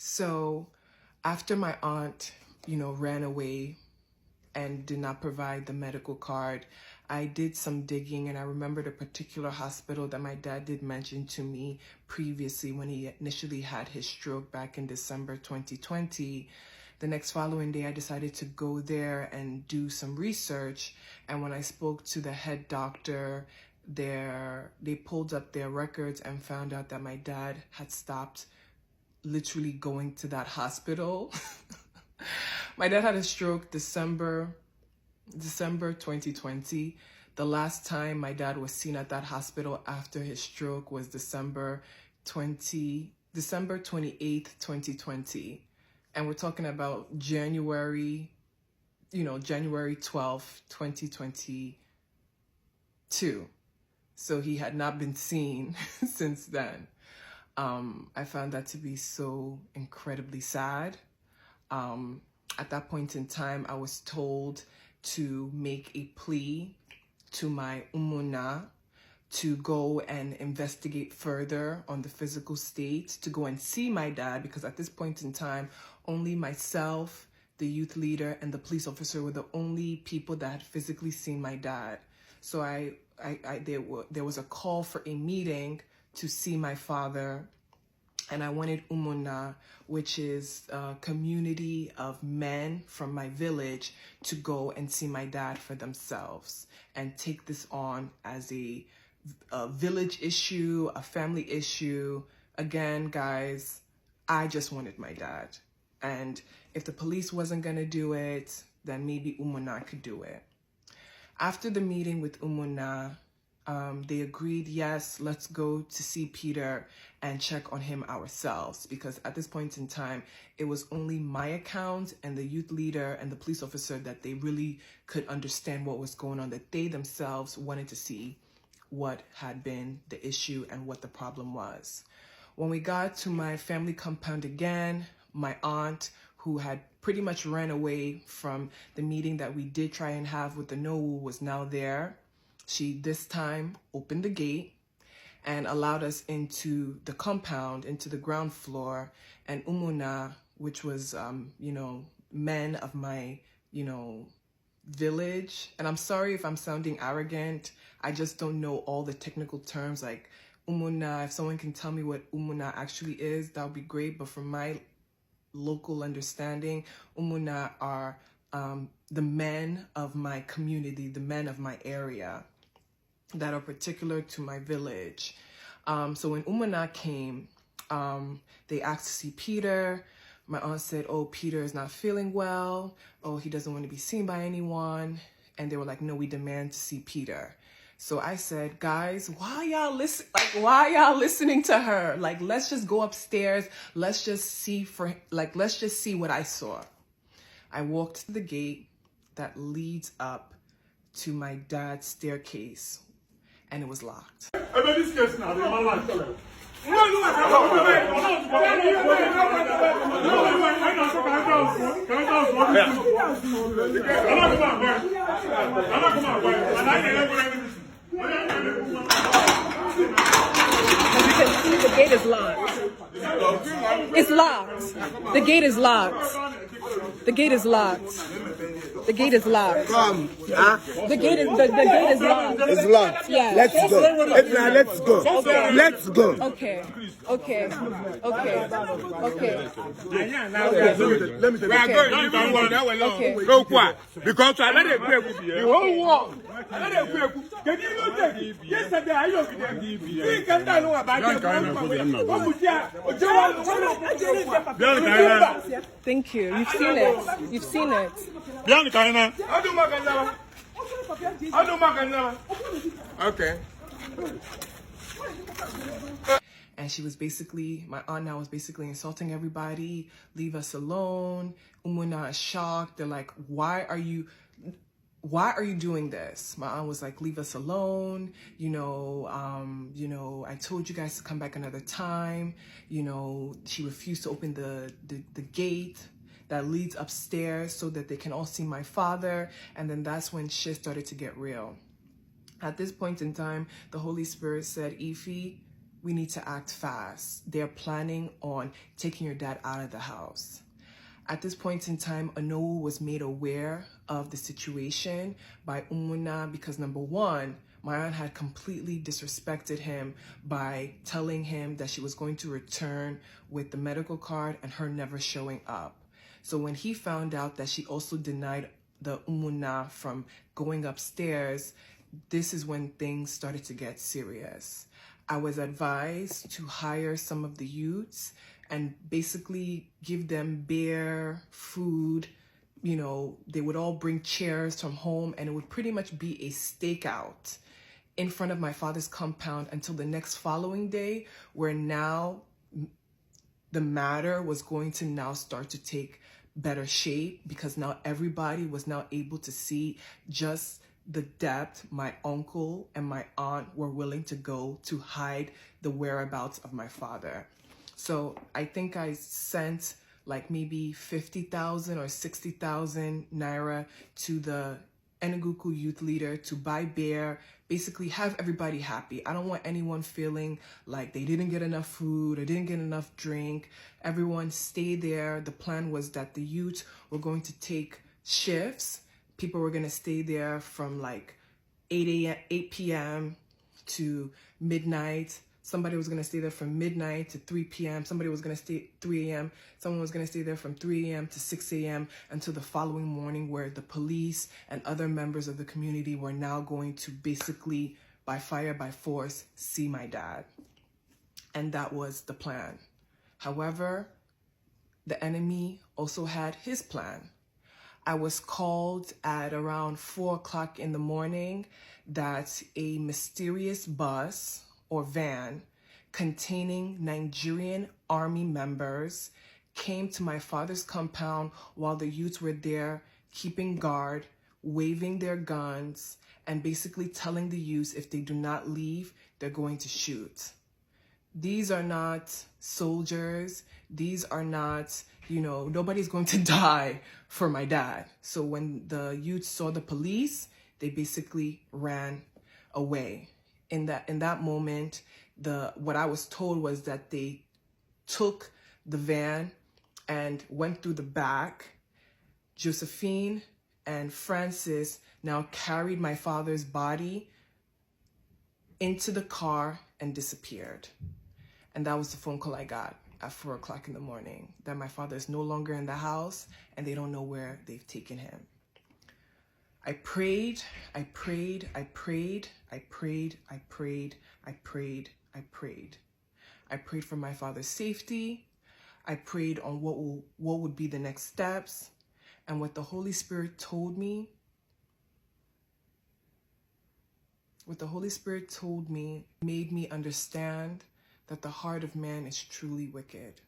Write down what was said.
So after my aunt, ran away and did not provide the medical card, I did some digging, and I remembered a particular hospital that my dad did mention to me previously when he initially had his stroke back in December 2020. The next following day, I decided to go there and do some research. And when I spoke to the head doctor there, they pulled up their records and found out that my dad had stopped literally going to that hospital. My dad had a stroke December 2020. The last time my dad was seen at that hospital after his stroke was December 28th, 2020. And we're talking about January 12th, 2022. So he had not been seen since then. I found that to be so incredibly sad. At that point in time, I was told to make a plea to my umuna to go and investigate further on the physical state, to go and see my dad, because at this point in time, only myself, the youth leader, and the police officer were the only people that had physically seen my dad. So there was a call for a meeting to see my father, and I wanted umuna, which is a community of men from my village, to go and see my dad for themselves and take this on as a village issue, a family issue. Again, guys, I just wanted my dad. And if the police wasn't going to do it, then maybe umuna could do it. After the meeting with umuna, they agreed, yes, let's go to see Peter and check on him ourselves, because at this point in time, it was only my account and the youth leader and the police officer that they really could understand what was going on, that they themselves wanted to see what had been the issue and what the problem was. When we got to my family compound again, my aunt, who had pretty much ran away from the meeting that we did try and have with the NOWU, was now there. She this time opened the gate and allowed us into the compound, into the ground floor, and umuna, which was, men of my, village. And I'm sorry if I'm sounding arrogant. I just don't know all the technical terms like umuna. If someone can tell me what umuna actually is, that would be great. But from my local understanding, umuna are the men of my community, the men of my area that are particular to my village. So when umuna came, they asked to see Peter. My aunt said, oh, Peter is not feeling well. Oh, he doesn't want to be seen by anyone. And they were like, no, we demand to see Peter. So I said, guys, why y'all listening to her? Like, let's just go upstairs. Let's just see what I saw. I walked to the gate that leads up to my dad's staircase, and it was locked. As you can see, the gate is locked. It's locked. The gate is locked. The gate is locked. The gate is locked. Come. Huh? The gate is locked. It's locked. Yeah. Let's go. Let's go. Okay. Let's go. Okay. Let me We are going to go quiet. Because I let it break with you. The whole world. I let it break. Can you not take it? Yesterday, I looked at them. You can know about it. Thank you. You've seen it. You've seen it. Okay. And she was basically, my aunt now was basically insulting everybody. Leave us alone. Umuna is shocked. They're like, why are you doing this? My aunt was like, leave us alone. I told you guys to come back another time. She refused to open the gate that leads upstairs so that they can all see my father. And then that's when shit started to get real. At this point in time, the Holy Spirit said, Ify, we need to act fast. They're planning on taking your dad out of the house. At this point in time, Onowu was made aware of the situation by Umuna because, number one, my aunt had completely disrespected him by telling him that she was going to return with the medical card and her never showing up. So when he found out that she also denied the Umuna from going upstairs, this is when things started to get serious. I was advised to hire some of the youths and basically give them beer, food. You know, they would all bring chairs from home and it would pretty much be a stakeout in front of my father's compound until the next following day, where now the matter was going to now start to take better shape because now everybody was now able to see just the depth my uncle and my aunt were willing to go to hide the whereabouts of my father. So I think I sent like maybe 50,000 or 60,000 naira to the Enugu youth leader to buy beer, basically have everybody happy. I don't want anyone feeling like they didn't get enough food or didn't get enough drink. Everyone stay there. The plan was that the youth were going to take shifts. People were going to stay there from like 8 p.m. to midnight. Somebody was going to stay there from midnight to 3 p.m. Somebody was going to stay 3 a.m. Someone was going to stay there from 3 a.m. to 6 a.m. until the following morning, where the police and other members of the community were now going to basically, by fire, by force, see my dad. And that was the plan. However, the enemy also had his plan. I was called at around 4 o'clock in the morning that a mysterious bus or van containing Nigerian army members came to my father's compound while the youths were there keeping guard, waving their guns, and basically telling the youths if they do not leave, they're going to shoot. These are not soldiers. These are not, you know, nobody's going to die for my dad. So when the youth saw the police, they basically ran away. In that moment, what I was told was that they took the van and went through the back. Josephine and Francis now carried my father's body into the car and disappeared. And that was the phone call I got at 4 o'clock in the morning, that my father is no longer in the house and they don't know where they've taken him. I prayed, I prayed, I prayed, I prayed, I prayed, I prayed, I prayed. I prayed for my father's safety. I prayed on what would be the next steps. And what the Holy Spirit told me, made me understand that the heart of man is truly wicked.